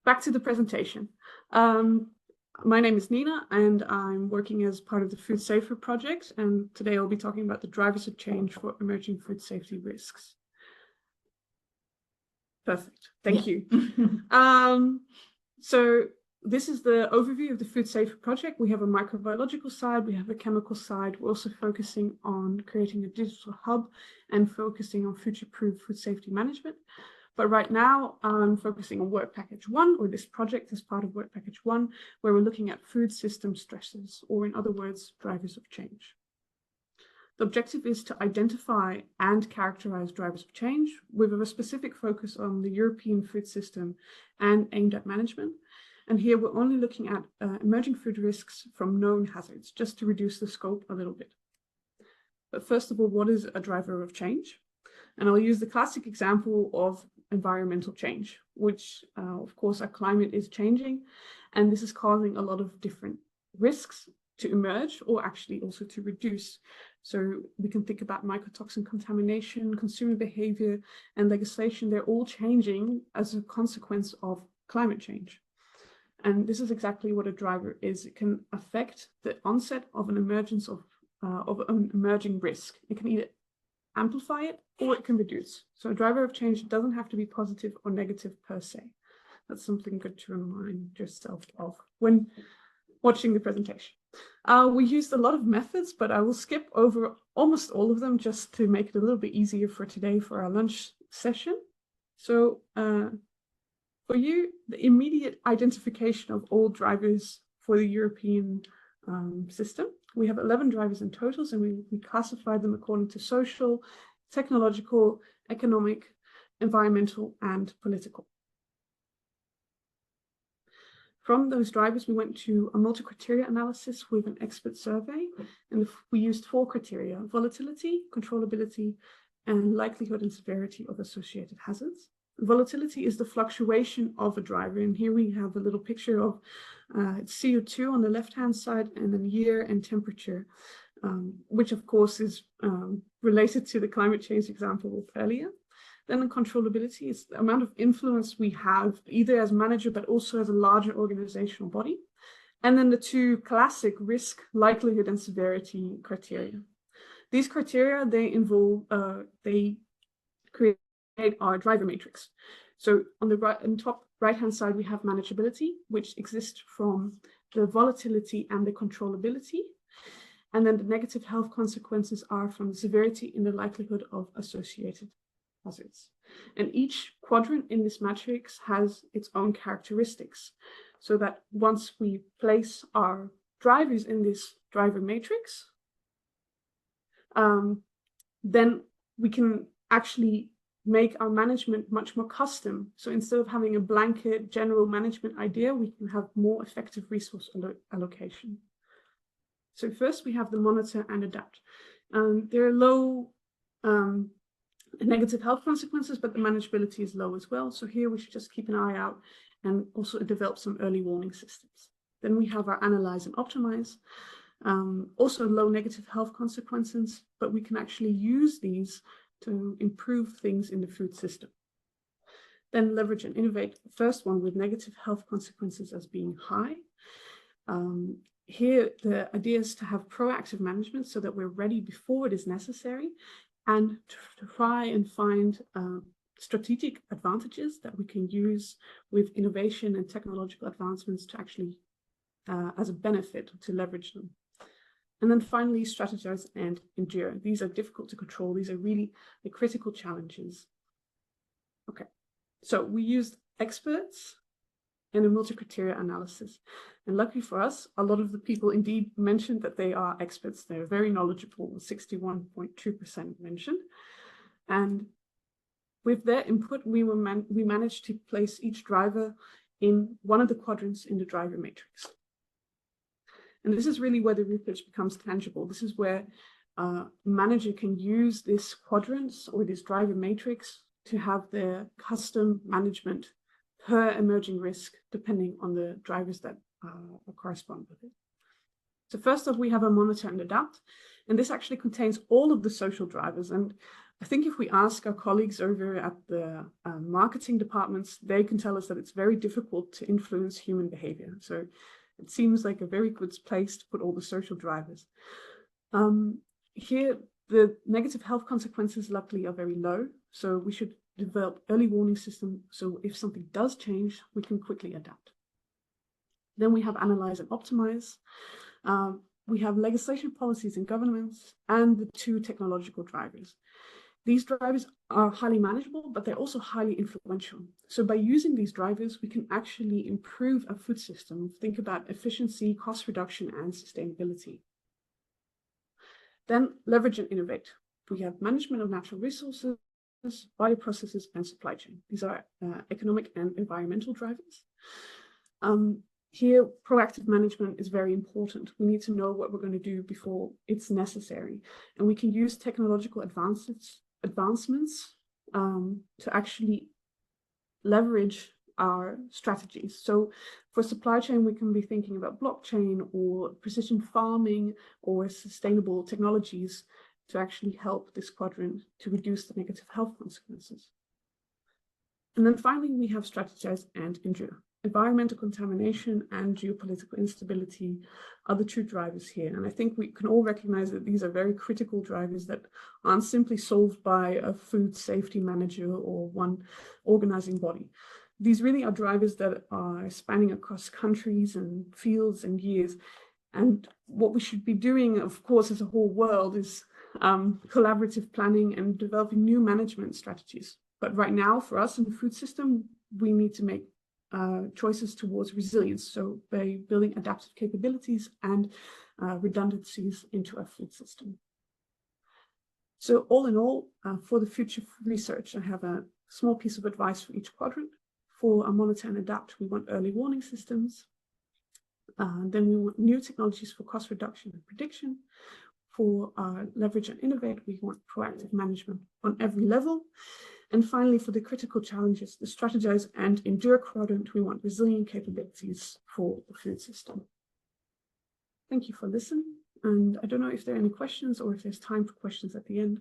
back to the presentation. My name is Nina, and I'm working as part of the FoodSafer project. And today I'll be talking about the drivers of change for emerging food safety risks. Perfect. Thank you. So this is the overview of the FoodSafer project. We have a microbiological side, we have a chemical side. We're also focusing on creating a digital hub and focusing on future-proof food safety management. But right now, I'm focusing on work package 1, or this project is part of work package 1, where we're looking at food system stresses, or in other words, drivers of change. The objective is to identify and characterize drivers of change with a specific focus on the European food system and aimed at management. And here we're only looking at emerging food risks from known hazards, just to reduce the scope a little bit. But first of all, what is a driver of change? And I'll use the classic example of environmental change, which of course our climate is changing, and this is causing a lot of different risks to emerge or actually also to reduce. So we can think about mycotoxin contamination, consumer behavior, and legislation. They're all changing as a consequence of climate change. And this is exactly what a driver is. It can affect the onset of an emergence of an emerging risk. It can either amplify it or it can reduce. So a driver of change doesn't have to be positive or negative per se. That's something good to remind yourself of when watching the presentation. We used a lot of methods, but I will skip over almost all of them just to make it a little bit easier for today for our lunch session. So for you, the immediate identification of all drivers for the European system. We have 11 drivers in total, and we classify them according to social, technological, economic, environmental, and political. From those drivers, we went to a multi-criteria analysis with an expert survey, and we used 4 criteria: volatility, controllability, and likelihood and severity of associated hazards. Volatility is the fluctuation of a driver, and here we have a little picture of CO2 on the left-hand side, and then year and temperature, which of course is related to the climate change example earlier. Then the controllability is the amount of influence we have, either as manager, but also as a larger organizational body. And then the 2 classic risk, likelihood and severity criteria. These criteria, they involve, they create our driver matrix. So on the top right-hand side, we have manageability, which exists from the volatility and the controllability. And then the negative health consequences are from the severity and the likelihood of associated hazards. And each quadrant in this matrix has its own characteristics, so that once we place our drivers in this driver matrix, then we can actually make our management much more custom. So instead of having a blanket general management idea, we can have more effective resource allocation. So first we have the monitor and adapt. There are low negative health consequences, but the manageability is low as well. So here we should just keep an eye out and also develop some early warning systems. Then we have our analyze and optimize. Also low negative health consequences, but we can actually use these to improve things in the food system. Then leverage and innovate. The first one with negative health consequences as being high. Here, the idea is to have proactive management so that we're ready before it is necessary, and to try and find strategic advantages that we can use with innovation and technological advancements to actually, as a benefit, to leverage them. And then finally, strategize and endure. These are difficult to control. These are really the critical challenges. Okay, so we used experts in a multi-criteria analysis. And luckily for us, a lot of the people indeed mentioned that they are experts. They're very knowledgeable, 61.2% mentioned. And with their input, we managed to place each driver in one of the quadrants in the driver matrix. And this is really where the research becomes tangible. This is where a manager can use this quadrants or this driver matrix to have their custom management per emerging risk, depending on the drivers that correspond with it. So first off, we have a monitor and adapt, and this actually contains all of the social drivers. And I think if we ask our colleagues over at the marketing departments, they can tell us that it's very difficult to influence human behavior. So it seems like a very good place to put all the social drivers. Here, the negative health consequences luckily are very low. So we should develop early warning system. So if something does change, we can quickly adapt. Then we have analyze and optimize. We have legislation, policies and governments, and the 2 technological drivers. These drivers are highly manageable, but they're also highly influential. So by using these drivers, we can actually improve our food system, think about efficiency, cost reduction, and sustainability. Then leverage and innovate. We have management of natural resources, bioprocesses, and supply chain. These are economic and environmental drivers. Here, proactive management is very important. We need to know what we're going to do before it's necessary. And we can use technological advancements to actually leverage our strategies. So for supply chain, we can be thinking about blockchain or precision farming or sustainable technologies to actually help this quadrant to reduce the negative health consequences. And then finally, we have strategize and endure. Environmental contamination and geopolitical instability are the 2 drivers here. And I think we can all recognize that these are very critical drivers that aren't simply solved by a food safety manager or one organizing body. These really are drivers that are spanning across countries and fields and years. And what we should be doing, of course, as a whole world is collaborative planning and developing new management strategies. But right now, for us in the food system, we need to make choices towards resilience. So by building adaptive capabilities and redundancies into our food system. So all in all, for the future research, I have a small piece of advice for each quadrant. For our monitor and adapt, we want early warning systems. Then we want new technologies for cost reduction and prediction. For our leverage and innovate, we want proactive management on every level. And finally, for the critical challenges, the strategize and endure quadrant, we want resilient capabilities for the food system. Thank you for listening. And I don't know if there are any questions or if there's time for questions at the end.